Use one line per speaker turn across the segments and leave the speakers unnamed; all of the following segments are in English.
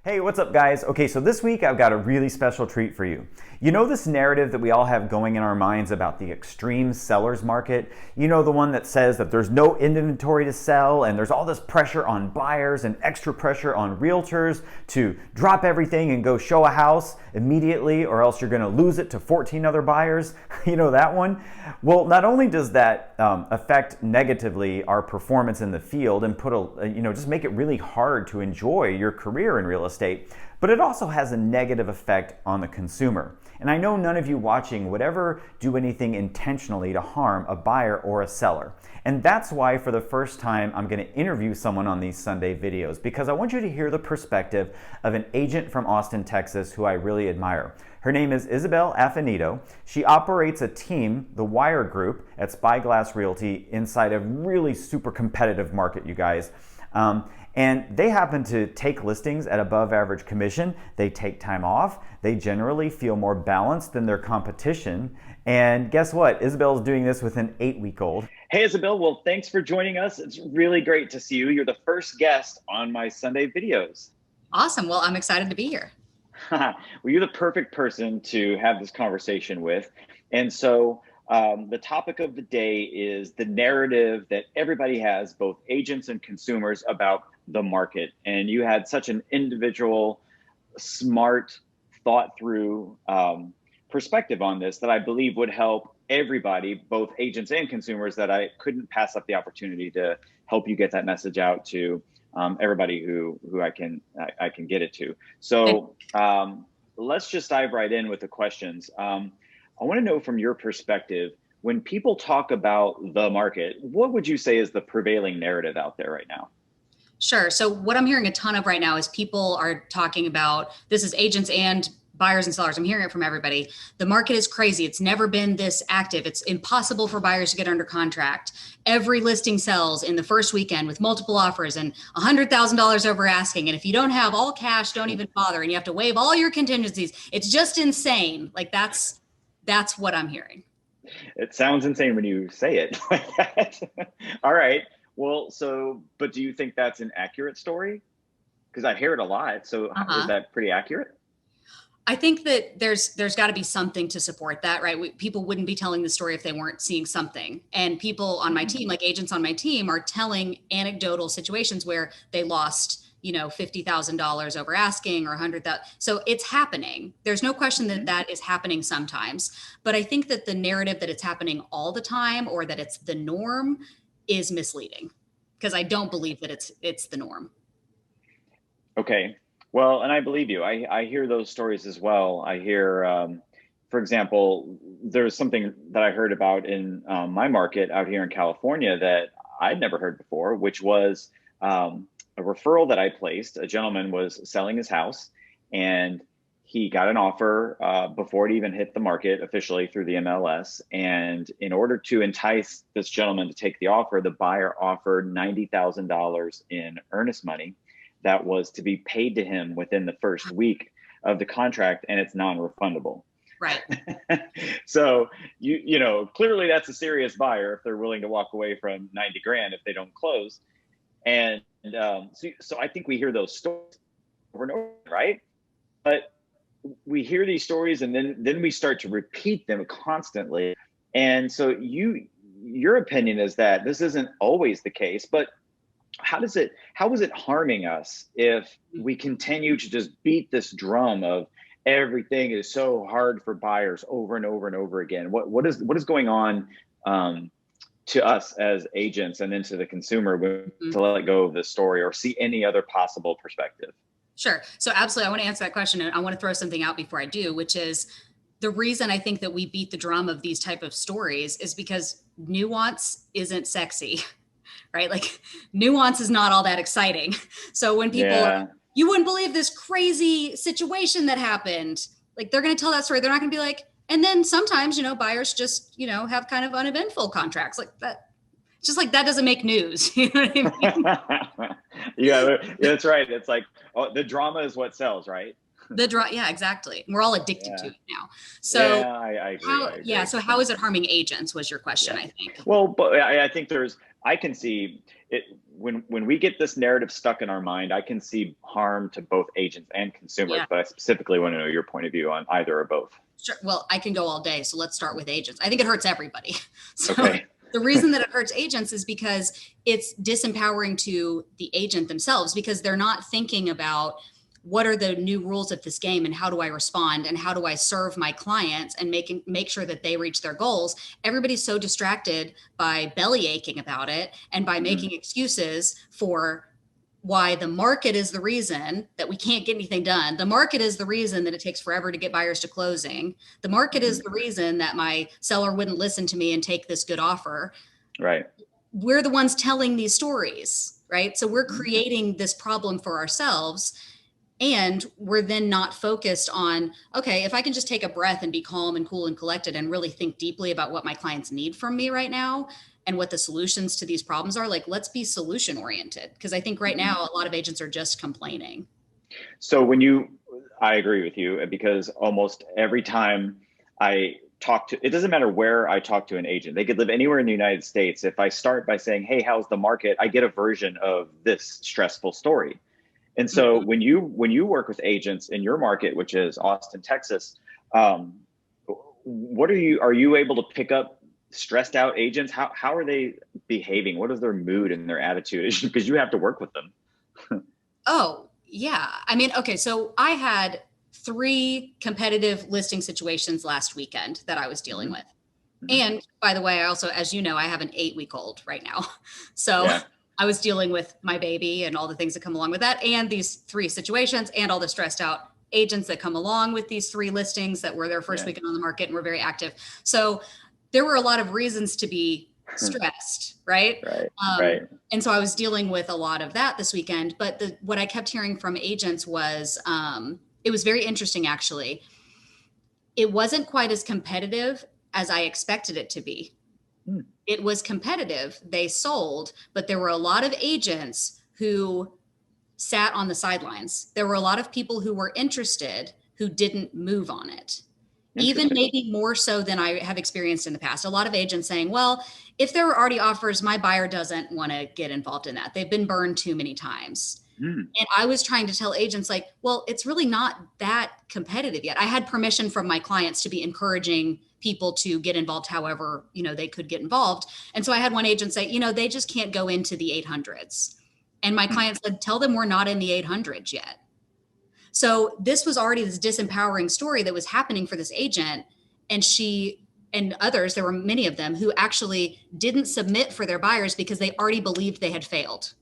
Hey, what's up, guys? Okay, so this week I've got a really special treat for you. You know this narrative that we all have going in our minds about the extreme seller's market? You know, the one that says that there's no inventory to sell and there's all this pressure on buyers and extra pressure on realtors to drop everything and go show a house immediately or else you're going to lose it to 14 other buyers. You know that one? Well, not only does that affect negatively our performance in the field and just make it really hard to enjoy your career in real estate, but it also has a negative effect on the consumer. And I know none of you watching would ever do anything intentionally to harm a buyer or a seller. And that's why for the first time I'm going to interview someone on these Sunday videos, because I want you to hear the perspective of an agent from Austin, Texas, who I really admire. Her name is Isabelle Affinito. She operates a team, the Wire Group, at Spyglass Realty inside a really super competitive market, you guys. And they happen to take listings at above average commission. They take time off. They generally feel more balanced than their competition. And guess what? Isabelle's doing this with an 8-week-old.
Hey, Isabelle. Well, thanks for joining us. It's really great to see you. You're the first guest on my Sunday videos.
Awesome. Well, I'm excited to be here.
Well, you're the perfect person to have this conversation with. And so the topic of the day is the narrative that everybody has, both agents and consumers, about the market. And you had such an individual, smart, thought through perspective on this that I believe would help everybody, both agents and consumers, that I couldn't pass up the opportunity to help you get that message out to everybody who I can get it to. So let's just dive right in with the questions. I want to know from your perspective, when people talk about the market, what would you say is the prevailing narrative out there right now?
Sure. So what I'm hearing a ton of right now is people are talking about, this is agents and buyers and sellers. I'm hearing it from everybody. The market is crazy. It's never been this active. It's impossible for buyers to get under contract. Every listing sells in the first weekend with multiple offers and $100,000 over asking. And if you don't have all cash, don't even bother. And you have to waive all your contingencies. It's just insane. Like that's what I'm hearing.
It sounds insane when you say it like that. All right. Well, but do you think that's an accurate story? Because I hear it a lot. So is that pretty accurate?
I think that there's got to be something to support that, right? People wouldn't be telling the story if they weren't seeing something. And people on my team, like agents on my team, are telling anecdotal situations where they lost, $50,000 over asking or 100,000. So it's happening. There's no question that that is happening sometimes. But I think that the narrative that it's happening all the time or that it's the norm is misleading, because I don't believe that it's the norm.
Okay. Well, and I believe you. I hear those stories as well. I hear, for example, there's something that I heard about in my market out here in California that I'd never heard before, which was a referral that I placed. A gentleman was selling his house and he got an offer before it even hit the market officially through the MLS. And in order to entice this gentleman to take the offer, the buyer offered $90,000 in earnest money that was to be paid to him within the first week of the contract, and it's non-refundable.
Right.
So clearly that's a serious buyer if they're willing to walk away from 90 grand if they don't close. And so I think we hear those stories over and over, right? But we hear these stories and then we start to repeat them constantly. And so your opinion is that this isn't always the case, but how is it harming us if we continue to just beat this drum of everything is so hard for buyers over and over and over again? What is going on to us as agents and then to the consumer to let go of this story or see any other possible perspective?
Sure. So absolutely. I want to answer that question. And I want to throw something out before I do, which is the reason I think that we beat the drum of these type of stories is because nuance isn't sexy. Right? Like nuance is not all that exciting. So when people, you wouldn't believe this crazy situation that happened, like they're going to tell that story. They're not going to be like, and then sometimes, buyers just, have kind of uneventful contracts like that. Just like that doesn't make news. You know what I mean?
Yeah, that's right. It's like, the drama is what sells, right?
Yeah, exactly. We're all addicted to
Yeah.
it now. So
Yeah, I agree.
how,
I
yeah.
agree.
So how is it harming agents was your question,
Yeah.
I think.
Well, but I think I can see it when we get this narrative stuck in our mind, I can see harm to both agents and consumers,
Yeah.
but I specifically want to know your point of view on either or both.
Sure. Well, I can go all day. So let's start with agents. I think it hurts everybody. So
Okay.
the reason that it hurts agents is because it's disempowering to the agent themselves because they're not thinking about what are the new rules of this game and how do I respond and how do I serve my clients and make sure that they reach their goals. Everybody's so distracted by belly aching about it and by
Mhm.
making excuses for why the market is the reason that we can't get anything done. The market is the reason that it takes forever to get buyers to closing. The market is
Mhm.
the reason that my seller wouldn't listen to me and take this good offer.
Right.
We're the ones telling these stories, right? So we're
Mhm.
creating this problem for ourselves. And we're then not focused on, okay, if I can just take a breath and be calm and cool and collected and really think deeply about what my clients need from me right now and what the solutions to these problems are, like, let's be solution oriented. Because I think right
Mhm.
now, a lot of agents are just complaining.
So I agree with you because almost every time I talk to, it doesn't matter where I talk to an agent, they could live anywhere in the United States. If I start by saying, "Hey, how's the market?" I get a version of this stressful story. And so
Mhm.
when you work with agents in your market, which is Austin, Texas, um, what are you able to pick up stressed out agents? How are they behaving? What is their mood and their attitude? Because you have to work with them.
Oh, yeah. I mean, okay, so I had 3 competitive listing situations last weekend that I was dealing
Hmm.
with.
Hmm.
And by the way, I also, as you know, I have an 8-week-old right now. So
Yeah.
I was dealing with my baby and all the things that come along with that, and these 3 situations, and all the stressed out agents that come along with these 3 listings that were their first
Yeah.
weekend on the market and were very active. So there were a lot of reasons to be stressed, right?
Right.
Um,
Right.
and so I was dealing with a lot of that this weekend. But what I kept hearing from agents was it was very interesting, actually. It wasn't quite as competitive as I expected it to be.
Hmm.
It was competitive. They sold, but there were a lot of agents who sat on the sidelines. There were a lot of people who were interested who didn't move on it. Even
Interesting.
maybe more so than I have experienced in the past. A lot of agents saying, well, if there were already offers, my buyer doesn't want to get involved in that. They've been burned too many times.
Hmm.
And I was trying to tell agents, like, well, it's really not that competitive yet. I had permission from my clients to be encouraging people to get involved however, they could get involved. And so I had one agent say, they just can't go into the 800s. And my
Hmm.
client said, tell them we're not in the 800s yet. So this was already this disempowering story that was happening for this agent. And she and others, there were many of them who actually didn't submit for their buyers because they already believed they had failed.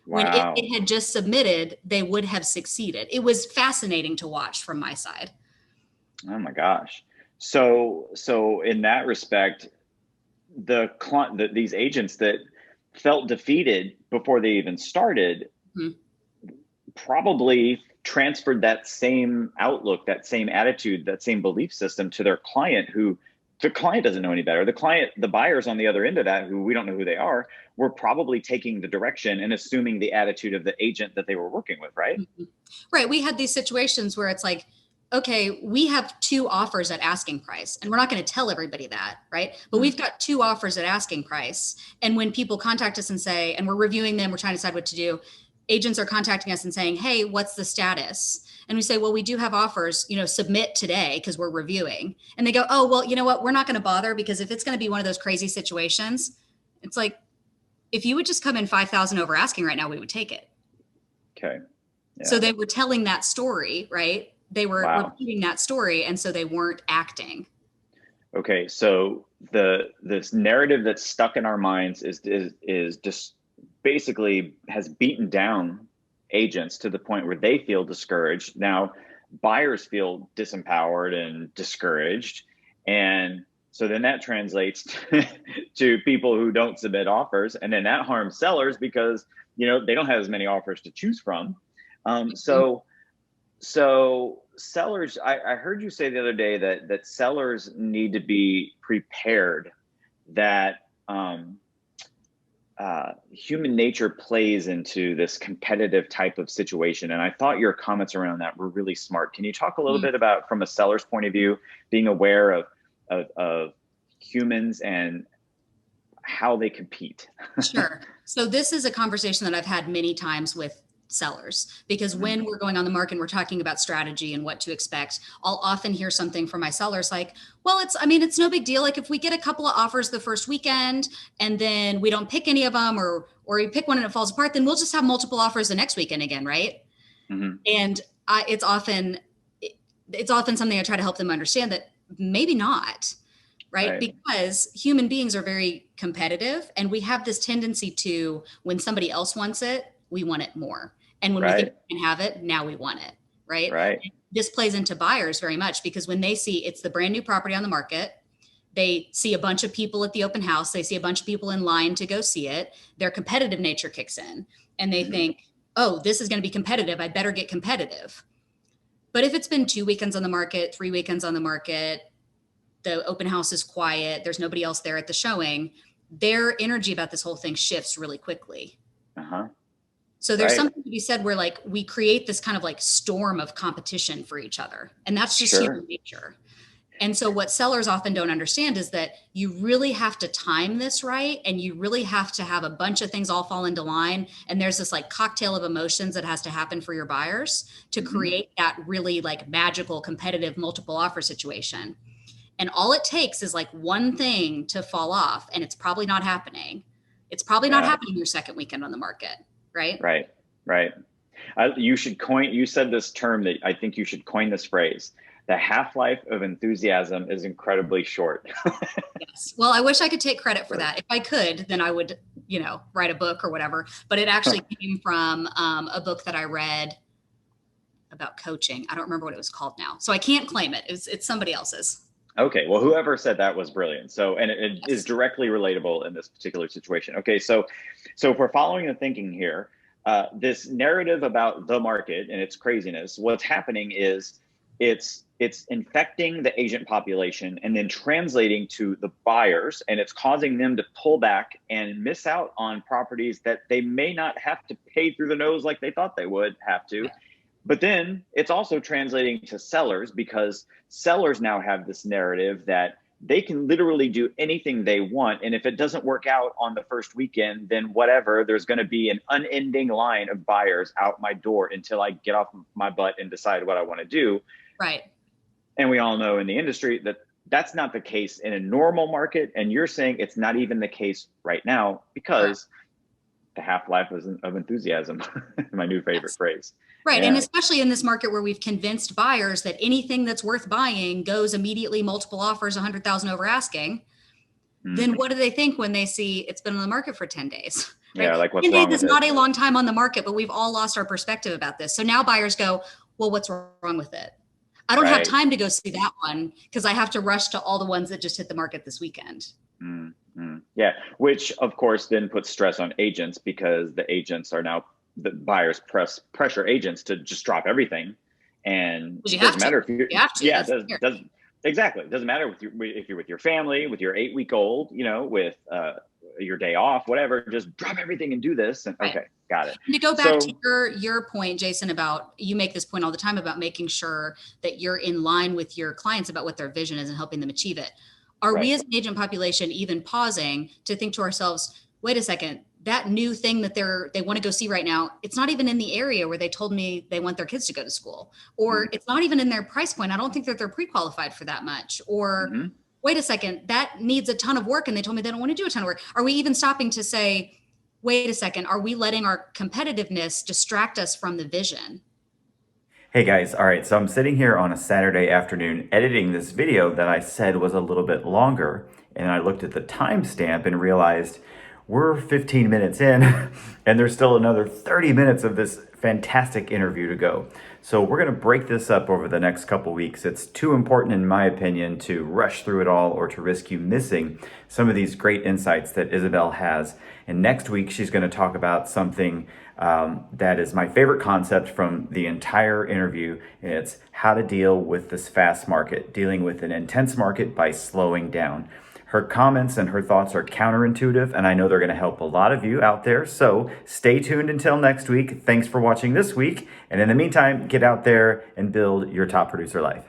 When if
Wow.
they had just submitted, they would have succeeded. It was fascinating to watch from my side.
Oh my gosh. So in that respect, these agents that felt defeated before they even started
Mhm.
probably transferred that same outlook, that same attitude, that same belief system to their client, who the client doesn't know any better. The buyers on the other end of that, who we don't know who they are, were probably taking the direction and assuming the attitude of the agent that they were working with, right?
Mhm. Right. We had these situations where it's like, okay, we have 2 offers at asking price, and we're not going to tell everybody that, right? But
Mm.
we've got 2 offers at asking price. And when people contact us and say, and we're reviewing them, we're trying to decide what to do, agents are contacting us and saying, hey, what's the status? And we say, well, we do have offers, submit today because we're reviewing. And they go, oh, well, you know what? We're not going to bother because if it's going to be one of those crazy situations, it's like, if you would just come in 5,000 over asking right now, we would take it.
Okay.
So
Yeah.
they were telling that story, right? They were
Wow.
repeating that story, and so they weren't acting.
Okay. So this narrative that's stuck in our minds is just basically has beaten down agents to the point where they feel discouraged. Now, buyers feel disempowered and discouraged. And so then that translates to people who don't submit offers. And then that harms sellers because, they don't have as many offers to choose from. Um,
Mhm.
so, so sellers, I heard you say the other day that sellers need to be prepared that, human nature plays into this competitive type of situation. And I thought your comments around that were really smart. Can you talk a little bit about, from a seller's point of view, being aware of humans and how they compete?
Sure. So this is a conversation that I've had many times with sellers, because when we're going on the market and we're talking about strategy and what to expect, I'll often hear something from my sellers like, well, it's no big deal. Like if we get a couple of offers the first weekend and then we don't pick any of them, or we pick one and it falls apart, then we'll just have multiple offers the next weekend again, right?
Mm-hmm.
And it's often something I try to help them understand that maybe not. Right? Because human beings are very competitive, and we have this tendency to, when somebody else wants it, we want it more. And when we think we can have it, now we want it. Right. And this plays into buyers very much, because when they see it's the brand new property on the market, they see a bunch of people at the open house, they see a bunch of people in line to go see it, their competitive nature kicks in, and they think, oh, this is going to be competitive, I better get competitive. But if it's been 2 weekends on the market, 3 weekends on the market, the open house is quiet, there's nobody else there at the showing, their energy about this whole thing shifts really quickly. So there's something to be said where like we create this kind of like storm of competition for each other. And that's just human nature. And so what sellers often don't understand is that you really have to time this right. And you really have to have a bunch of things all fall into line. And there's this like cocktail of emotions that has to happen for your buyers to create that really like magical, competitive, multiple offer situation. And all it takes is like one thing to fall off, and it's probably not happening. It's probably not happening your second weekend on the market, right?
Right. You said this term that I think you should coin this phrase. The half-life of enthusiasm is incredibly short.
Yes. Well, I wish I could take credit for that. If I could, then I would, write a book or whatever. But it actually came from a book that I read about coaching. I don't remember what it was called now, so I can't claim it. It's somebody else's.
Okay, well, whoever said that was brilliant. So, and it is directly relatable in this particular situation. Okay, so if we're following the thinking here, this narrative about the market and its craziness, what's happening is it's infecting the agent population and then translating to the buyers, and it's causing them to pull back and miss out on properties that they may not have to pay through the nose like they thought they would have to. But then it's also translating to sellers, because sellers now have this narrative that they can literally do anything they want. And if it doesn't work out on the first weekend, then whatever, there's going to be an unending line of buyers out my door until I get off my butt and decide what I want to do.
Right.
And we all know in the industry that that's not the case in a normal market. And you're saying it's not even the case right now, because the half-life of enthusiasm, my new favorite phrase.
Right. And especially in this market where we've convinced buyers that anything that's worth buying goes immediately multiple offers, 100,000 over asking. Then what do they think when they see it's been on the market for 10 days? Right?
Yeah, like what's
10
wrong
days
with
is not a long time on the market, but we've all lost our perspective about this. So now buyers go, well, what's wrong with it? I don't have time to go see that one because I have to rush to all the ones that just hit the market this weekend.
Yeah, which of course then puts stress on agents, because the agents are now, the buyers pressure agents to just drop everything, and it doesn't matter if you have to. Exactly. It doesn't matter if you're with your family, with your 8-week-old, with your day off, whatever. Just drop everything and do this. And okay, got it.
And to go back to your point, Jason, about, you make this point all the time about making sure that you're in line with your clients about what their vision is and helping them achieve it. Are we as an agent population even pausing to think to ourselves, wait a second, that new thing that they want to go see right now, it's not even in the area where they told me they want their kids to go to school, or it's not even in their price point. I don't think that they're pre-qualified for that much. Or wait a second, that needs a ton of work and they told me they don't want to do a ton of work. Are we even stopping to say, wait a second, are we letting our competitiveness distract us from the vision?
Hey guys, all right, so I'm sitting here on a Saturday afternoon editing this video that I said was a little bit longer, and I looked at the timestamp and realized we're 15 minutes in and there's still another 30 minutes of this fantastic interview to go. So we're gonna break this up over the next couple weeks. It's too important, in my opinion, to rush through it all or to risk you missing some of these great insights that Isabelle has. And next week, she's gonna talk about something that is my favorite concept from the entire interview. And it's how to deal with this fast market, dealing with an intense market by slowing down. Her comments and her thoughts are counterintuitive, and I know they're going to help a lot of you out there. So stay tuned until next week. Thanks for watching this week. And in the meantime, get out there and build your top producer life.